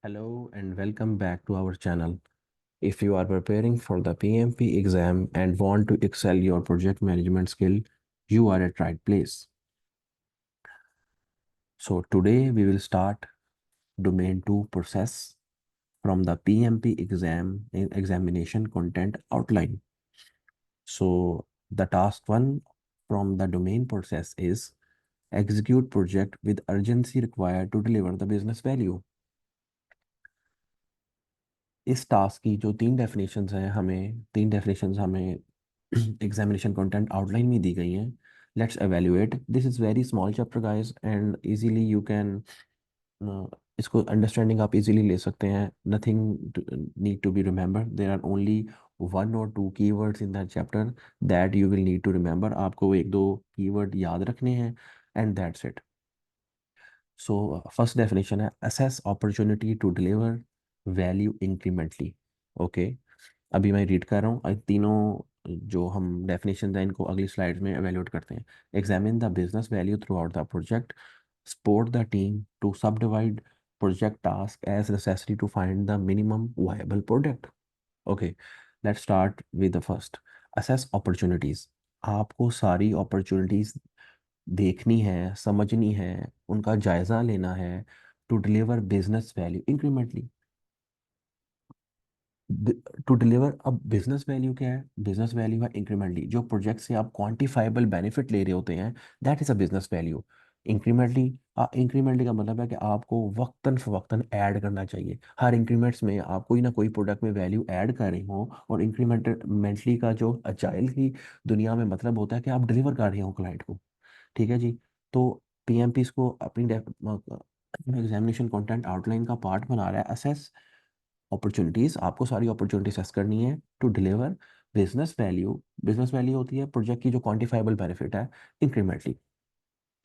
Hello and welcome back to our channel. If you are preparing for the PMP exam and want to excel your project management skill, you are at right place. So today we will start domain 2 process from the PMP examination content outline. So the task 1 from the domain process is execute project with urgency required to deliver the business value. इस task की जो तीन definitions हमें examination content outline में दी गई हैं. Let's evaluate. This is very small chapter guys and easily you can इसको अंडरस्टैंडिंग आप इजीली ले सकते हैं. Nothing need to be remember. There are only 1 or 2 keywords in that chapter that you will need to remember. आपको एक दो keyword याद रखने हैं and that's it. So first definition है assess opportunity to deliver value incrementally. Okay, अभी मैं read कर रहा हूँ. तीनों जो हम डेफिनेशन है इनको अगली स्लाइड में एवेल्यूएट करते हैं. Examine the business value throughout the project. Support the team to subdivide project task as necessary to find the minimum viable product. Okay, let's start with the first. Assess opportunities. आपको सारी opportunities देखनी है, समझनी है, उनका जायजा लेना है to deliver business value incrementally. To deliver. अब बिजनेस वैल्यू क्या है? बिजनेस वैल्यू है इंक्रीमेंटली. जो प्रोजेक्ट से आप क्वांटिफाइबल बेनिफिट ले रहे होते हैं, that is a business value. Incrementally. Incrementally का मतलब है कि आपको वक्तन फवक्तन ऐड करना चाहिए. हर इंक्रीमेंट्स में आप कोई ना कोई प्रोडक्ट में वैल्यू ऐड कर रहे हो. और इंक्रीमेंटली का जो अजाइल की दुनिया में मतलब होता है कि आप डिलीवर कर रहे हो क्लाइंट को. ठीक है जी. तो पीएमपी इसको अपनी एग्जामिनेशन कंटेंट आउटलाइन का पार्ट बना रहा है. Assess opportunities. आपको सारी अपॉर्चुनिटीज सेस करनी है to deliver business value. Business value होती है प्रोजेक्ट की जो क्वांटिफाइबल बेनिफिट है इंक्रीमेंटली.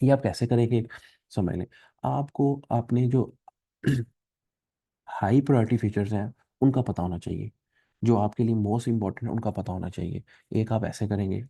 ये आप कैसे करेंगे? समझ लें. आपको आपने जो हाई प्रायोरिटी फीचर्स हैं उनका पता होना चाहिए. जो आपके लिए मोस्ट इंपॉर्टेंट है उनका पता होना चाहिए. एक आप ऐसे करेंगे.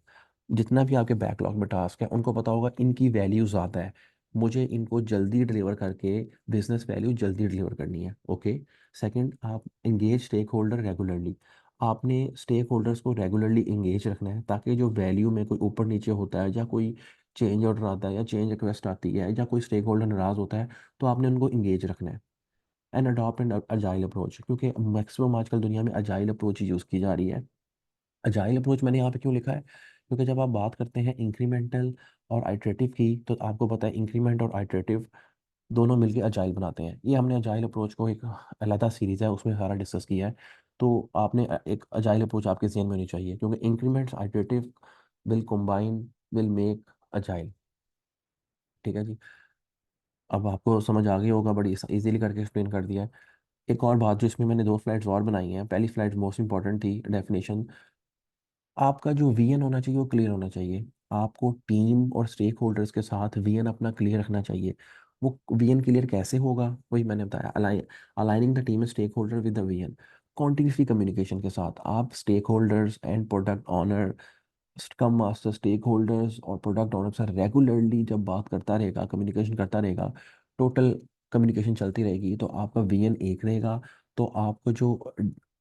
जितना भी आपके बैकलॉग में टास्क है उनको पता होगा इनकी वैल्यू ज़्यादा है, मुझे इनको जल्दी डिलीवर करके बिजनेस वैल्यू जल्दी डिलीवर करनी है. ओके. सेकंड, आप इंगेज स्टेक होल्डर रेगुलरली. आपने स्टेक होल्डर्स को रेगुलरली इंगेज रखना है ताकि जो वैल्यू में कोई ऊपर नीचे होता है या कोई चेंज ऑर्डर आता है या चेंज रिक्वेस्ट आती है या कोई स्टेक होल्डर नाराज़ होता है तो आपने उनको इंगेज रखना है. And adopt and agile approach. क्योंकि मैक्सिमम आजकल दुनिया में अजाइल अप्रोच यूज़ की जा रही है. अजाइल अप्रोच मैंने यहाँ पे क्यों लिखा है? क्योंकि जब आप बात करते हैं इंक्रीमेंटल और आइटरेटिव की तो आपको पता है इंक्रीमेंट और आइटरेटिव दोनों मिलके अजाइल बनाते हैं. ये हमने अजाइल अप्रोच को एक अलहदा सीरीज़ है उसमें सारा डिस्कस किया है. तो आपने एक अजाइल अप्रोच आपके जहन में होनी चाहिए क्योंकि increments iterative will combine will make agile. ठीक है जी. अब आपको समझ आ गई होगा, बड़ी इजीली करके एक्सप्लेन कर दिया है. एक और बात जो इसमें मैंने दो स्लाइड्स और बनाई हैं. पहली स्लाइड मोस्ट इंपॉर्टेंट थी, डेफिनेशन. आपका जो वीएन होना चाहिए वो क्लियर होना चाहिए. आपको टीम और स्टेक होल्डर्स के साथ वीएन अपना क्लियर रखना चाहिए. वो वीएन क्लियर कैसे होगा? वही मैंने बताया, aligning the team stakeholder with the VN. Continuously communication के साथ आप stakeholders and product owner, scrum master, stakeholders और प्रोडक्ट ऑनर से रेगुलरली जब बात करता रहेगा, कम्युनिकेशन करता रहेगा, टोटल कम्युनिकेशन चलती रहेगी तो आपका वीएन एक रहेगा. तो आपको जो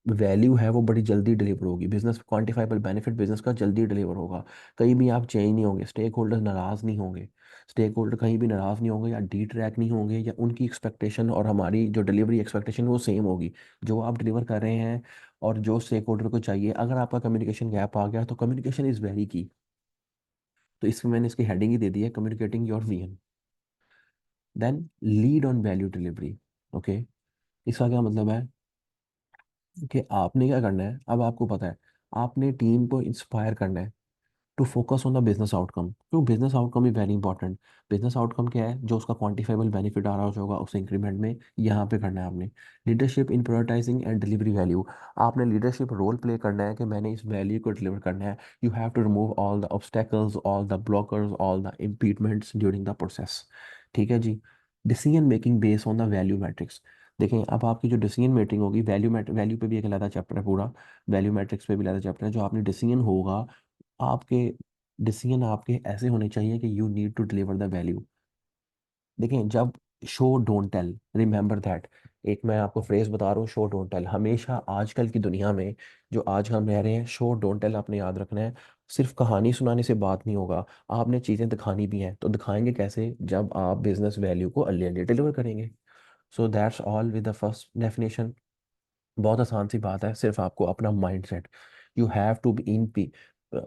वैल्यू है वो बड़ी जल्दी डिलीवर होगी. बिजनेस क्वांटिफाइबल बेनिफिट बिजनेस का जल्दी डिलीवर होगा. कहीं भी आप चेंज नहीं होंगे, स्टेक होल्डर नाराज़ नहीं होंगे. स्टेक होल्डर कहीं भी नाराज़ नहीं होंगे या डी ट्रैक नहीं होंगे या उनकी एक्सपेक्टेशन और हमारी जो डिलीवरी एक्सपेक्टेशन वो सेम होगी. जो आप डिलीवर कर रहे हैं और जो स्टेक होल्डर को चाहिए, अगर आपका कम्युनिकेशन गैप आ गया तो कम्युनिकेशन इज़ वेरी की. तो इसमें मैंने इसकी हेडिंग ही दे दी है, communicating your VN. Then lead on value delivery. Okay. इसका क्या मतलब है कि आपने क्या करना है? अब आपको पता है आपने टीम को इंस्पायर करना है to focus on the business outcome. क्यों? Business outcome is very important. Business outcome क्या है? जो उसका क्वांटिफाइबल बेनिफिट आ रहा होगा उस इंक्रीमेंट में यहाँ पे करना है आपने. Leadership in prioritising and delivery value. आपने लीडरशिप रोल प्ले करना है कि मैंने इस वैल्यू को डिलीवर करना है. You have to remove all the obstacles, all the blockers, all the impediments during the process. ठीक है जी. Decision making based on the value matrix. देखें, अब आपकी जो डिसीजन मेकिंग होगी, वैल्यू पे भी एक अलग चैप्टर है पूरा. वैल्यू मैट्रिक्स पे भी अलग चैप्टर है. जो आपने डिसीजन होगा, आपके डिसीजन आपके ऐसे होने चाहिए कि you need to deliver the value. देखें, जब show don't tell, remember that. एक मैं आपको फ्रेज बता रहा हूँ, शो डोंट टेल। हमेशा आजकल की दुनिया में जो आज हम रह रहे हैं, शो डोंट टेल आपने याद रखना है। सिर्फ कहानी सुनाने से बात नहीं होगा, आपने चीज़ें दिखानी भी हैं। तो दिखाएंगे कैसे? जब आप बिजनेस वैल्यू को अर्ली अर्ली डिलीवर करेंगे। So that's all with the first definition. बहुत आसान सी बात है, सिर्फ आपको अपना mindset, you have to be in P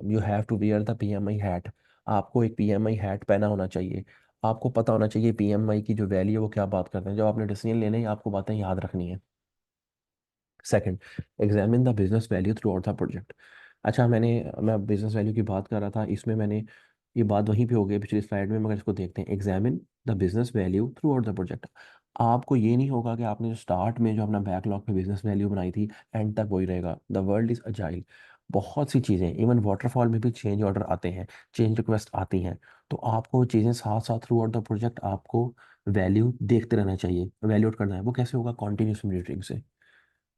you have to wear the PMI hat. आपको एक पीएमआई हैट पहना होना चाहिए। आपको पता होना चाहिए पीएमआई की जो वैल्यू है वो क्या बात करते हैं। जब आपने डिसीजन लेने ही आपको बातें याद रखनी है। Second, examine the business value throughout the project. अच्छा, मैं बिजनेस वैल्यू की बात कर रहा था, इसमें मैंने ये बात वहीं पे हो गई पिछली स्लाइड में, मगर इसको देखते हैं। Examine the business value throughout the project. आपको ये नहीं होगा कि आपने जो स्टार्ट में जो अपना बैकलॉग पे बिजनेस वैल्यू बनाई थी, एंड तक वही रहेगा। The world is agile. बहुत सी चीज़ें, इवन वाटरफॉल में भी चेंज ऑर्डर आते हैं, चेंज रिक्वेस्ट आती हैं। तो आपको वो चीज़ें साथ साथ थ्रू आउट द प्रोजेक्ट आपको वैल्यू देखते रहना चाहिए, वैल्यूट करना है। वो कैसे होगा? कॉन्टिन्यूस मॉनिटरिंग से।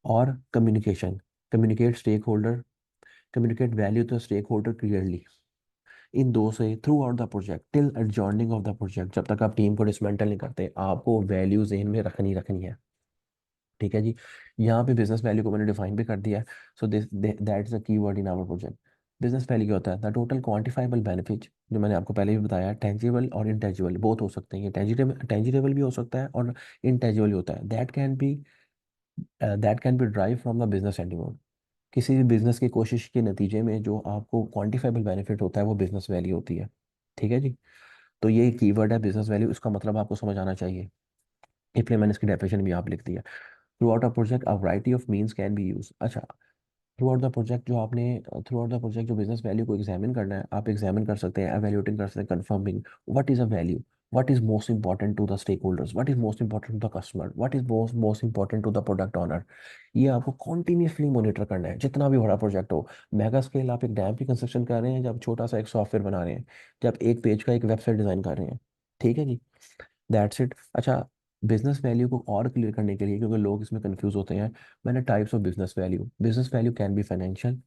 और communication, communicate stakeholder, communicate value to stakeholder clearly. इन दो से throughout the project till adjourning of the project, जब तक आप टीम को डिसमेंटल नहीं करते, आपको वैल्यू जेन में रखनी रखनी है। ठीक है जी। यहाँ पे बिजनेस वैल्यू को मैंने डिफाइन भी कर दिया है। So this that is a key word in our project. Business value क्या होता है? द टोटल क्वांटिफाइबल बेनिफिट, जो मैंने आपको पहले भी बताया, टेंजिबल और इनटेंजिबल बोथ हो सकते हैं। ये टेंजिबल टेंजिबल भी हो सकता है और इनटेंजिबल भी होता है। That can be drive from the business ending. किसी भी बिजनेस की कोशिश के नतीजे में जो आपको क्वांटिफाइबल बेनिफिट होता है वो बिजनेस वैल्यू होती है। ठीक है जी। तो ये कीवर्ड है बिजनेस वैल्यू, इसका मतलब आपको समझ आना चाहिए, इसलिए मैंने इसकी डेफिनेशन भी आप लिख दिया। Through out a project a variety of means can be use. अच्छा, थ्रू आउट द प्रोजेक्ट जो बिजनेस वैल्यू को एग्जामिन करना है, आप एग्जामिन कर सकते हैं, एवेल्यूटिंग कर सकते हैं, confirming what is a value, what is most important to the stakeholders, what is most important to the customer, what is most most important to the product owner. ये आपको continuously monitor करना है, जितना भी बड़ा project हो। Mega scale आप एक डैम की कंस्ट्रक्शन कर रहे हैं, जब छोटा सा एक सॉफ्टवेयर बना रहे हैं, जब एक पेज का एक वेबसाइट डिजाइन कर रहे हैं। ठीक है जी। That's it. अच्छा, बिजनेस वैल्यू को और क्लियर करने के लिए, क्योंकि लोग इसमें कंफ्यूज होते हैं, मैंने types of business value can be financial,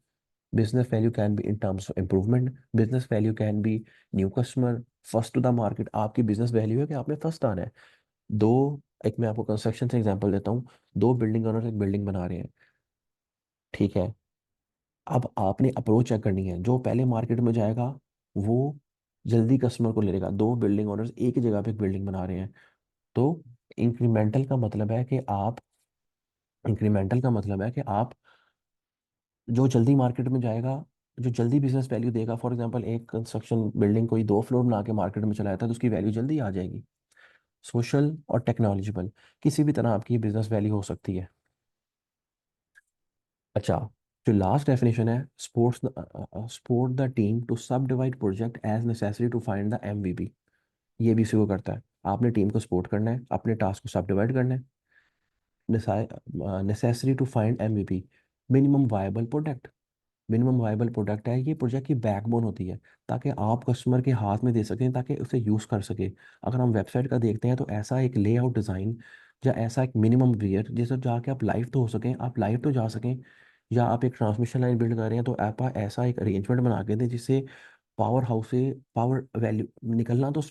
business value can be in terms of improvement, business value can be new customer, first to the market। आपकी business value है कि आपने फर्स्ट आना है। दो एक मैं आपको कंस्ट्रक्शन से एग्जांपल देता हूँ। दो बिल्डिंग ओनर्स एक बिल्डिंग बना रहे हैं। ठीक है। अब आपने अप्रोच चेक करनी है, जो पहले मार्केट में जाएगा वो जल्दी कस्टमर को ले लेगा। दो बिल्डिंग ओनर्स एक ही जगह पे एक बिल्डिंग बना रहे हैं। तो इंक्रीमेंटल का मतलब है कि आप इंक्रीमेंटल का मतलब है कि आप जो जल्दी मार्केट में जाएगा, जो जल्दी बिजनेस वैल्यू देगा। फॉर एग्जांपल, एक कंस्ट्रक्शन बिल्डिंग कोई 2 फ्लोर बना के मार्केट में चला जाता है तो उसकी वैल्यू जल्दी आ जाएगी। सोशल और टेक्नोलॉजिबल, किसी भी तरह आपकी बिजनेस वैल्यू हो सकती है। अच्छा, जो लास्ट डेफिनेशन है, support the team to subdivide project as necessary to find the MVP. ये भी इसी को करता है। आपने टीम को सपोर्ट करना है, अपने टास्क को सब डिवाइड करना है। Necessary to find MVP, minimum viable product. Minimum viable product है, ये प्रोजेक्ट की बैकबोन होती है, ताकि आप कस्टमर के हाथ में दे सकें, ताकि उसे यूज़ कर सके। अगर हम वेबसाइट का देखते हैं तो ऐसा एक लेआउट डिज़ाइन या ऐसा एक मिनिमम वेयर जिससे जाके आप लाइव तो हो सकें, आप लाइव तो जा सकें। या आप एक ट्रांसमिशन लाइन बिल्ड कर रहे हैं तो आप ऐसा एक अरेंजमेंट बना के दें जिससे पावर हाउस से पावर वैल्यू निकलना तो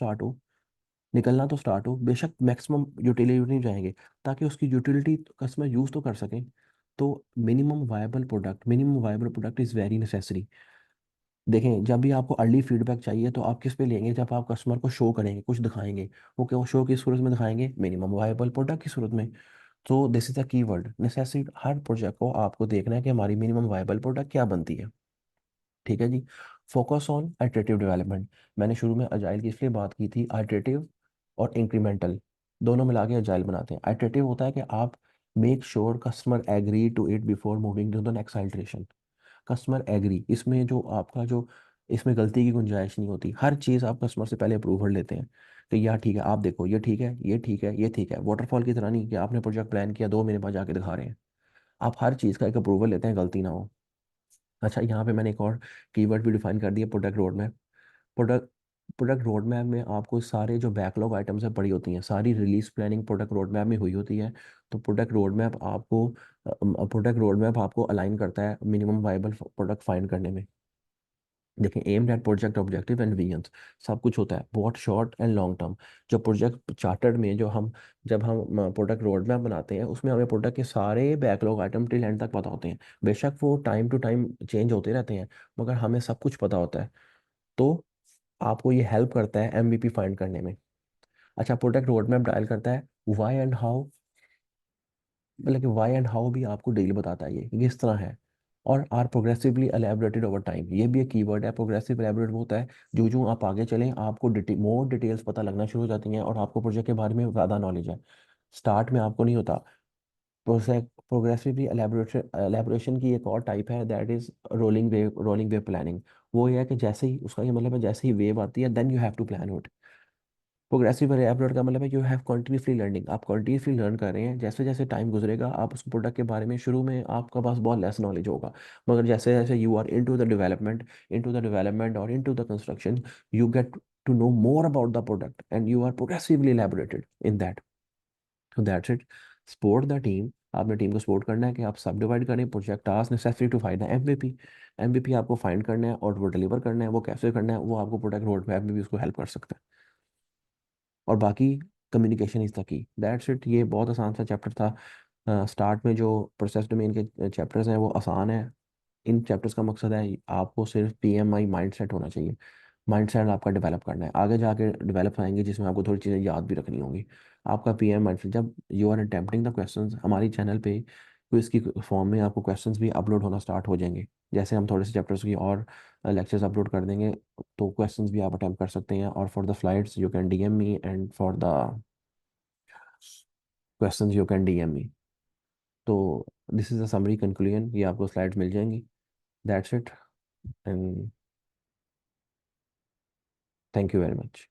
स्टार्ट हो, बेशक मैक्सिमम यूटिलिटी नहीं जाएंगे, ताकि उसकी यूटिलिटी कस्टमर यूज़ तो कर सकें। तो minimum viable product is very necessary. देखें, जब भी आपको अर्ली फीडबैक चाहिए तो आप किस पे लेंगे? जब आप कस्टमर को शो करेंगे, कुछ दिखाएंगे। वो क्या शो किस सूरत में दिखाएंगे? मिनिमम वायबल प्रोडक्ट की सूरत में। तो this is the key word necessary. Her project को आपको देखना है कि हमारी मिनिमम वायबल प्रोडक्ट क्या बनती है। ठीक है जी। Focus on iterative development. मैंने शुरू में अजाइल की इसलिए बात की थी, आइटरेटिव और इंक्रीमेंटल दोनों मिला के अजाइल बनाते हैं। आइटरेटिव होता है कि आप make sure customer agree to it before moving to the next iteration. Customer agree, इसमें जो आपका जो इसमें गलती की गुंजाइश नहीं होती। हर चीज़ आप कस्टमर से पहले अप्रूवल लेते हैं कि यार ठीक है, आप देखो ये ठीक है, ये ठीक है, ये ठीक है। वाटरफॉल की तरह नहीं कि आपने प्रोजेक्ट प्लान किया, 2 महीने बाद जाके दिखा रहे हैं। आप हर चीज़ का एक अप्रूवल लेते हैं, गलती ना हो। अच्छा, यहाँ पे मैंने एक और कीवर्ड भी डिफाइन कर दिया, product road map. Product product road map में आपको सारे जो बैकलॉग आइटम्स है पड़ी होती हैं, सारी release planning product road map में हुई होती है। तो प्रोडक्ट रोड मैप आपको अलाइन करता है मिनिमम वायबल प्रोडक्ट फाइंड करने में। देखें, aimed at project objective and visions, सब कुछ होता है बहुत शॉर्ट एंड लॉन्ग टर्म। जो प्रोजेक्ट चार्टर्ड में जो हम जब हम प्रोडक्ट रोड मैप बनाते हैं, उसमें हमें प्रोडक्ट के सारे बैकलॉग आइटम टिल एंड तक पता होते हैं। बेशक वो टाइम टू टाइम चेंज होते रहते हैं, मगर हमें सब कुछ पता होता है। तो आपको ये हेल्प करता है एमवीपी फाइंड करने में। अच्छा, प्रोडक्ट रोड मैप डायल करता है वाई एंड हाउ, मतलब कि वाई एंड हाउ भी आपको डेली बताता है ये कि किस तरह है। और are progressively elaborated over time, ये भी एक कीवर्ड है। प्रोग्रेसिव एलैबोरेट वो होता है जो जो आप आगे चलें आपको मोर डिटेल्स पता लगना शुरू हो जाती हैं और आपको प्रोजेक्ट के बारे में ज़्यादा नॉलेज है। स्टार्ट में आपको नहीं होता। प्रोग्रेसिवली एलैबोरेशन की एक और टाइप है, that is rolling wave planning. वो ये है कि जैसे ही उसका ये मतलब है, जैसे ही वेव आती है then you have to plan it. Progressive upload का मतलब है यू हैव कंटिन्यूसली लर्निंग, आप कंटिन्यूसली लर्न कर रहे हैं। जैसे जैसे टाइम गुजरेगा आप उस प्रोडक्ट के बारे में, शुरू में आपका पास बहुत लेस नॉलेज होगा, मगर जैसे जैसे you are into the development और into the construction, you get to know more about the product and you are progressively elaborated in that. तो that's it. Support the team, आपने टीम को support करना है कि आप सब डिवाइड करें project task necessary to find MVP. MVP आपको फाइंड करना है और वो डिलीवर करना है। वो कैसे करना है वो आपको प्रोडक्ट रोड मैप में भी उसको हेल्प कर सकता है। और बाकी communication is the key, that's it. ये बहुत आसान सा चैप्टर था। स्टार्ट में जो प्रोसेस डोमेन के चैप्टर्स हैं वो आसान है। इन चैप्टर्स का मकसद है आपको सिर्फ पीएमआई माइंडसेट होना चाहिए। माइंडसेट आपका डेवलप करना है, आगे जाके डेवलप आएंगे जिसमें आपको थोड़ी चीज़ें याद भी रखनी होंगी। आपका पीएम माइंडसेट, जब you are attempting the questions हमारी चैनल पे, तो इसकी फॉर्म में आपको क्वेश्चंस भी अपलोड होना स्टार्ट हो जाएंगे। जैसे हम थोड़े से चैप्टर्स की और लेक्चर्स अपलोड कर देंगे, तो क्वेश्चंस भी आप अटेम्प्ट कर सकते हैं। और for the slides you can DM me, and for the questions you can DM me. तो this is the summary conclusion, ये आपको स्लाइड्स मिल जाएंगी। That's it, and thank you very much.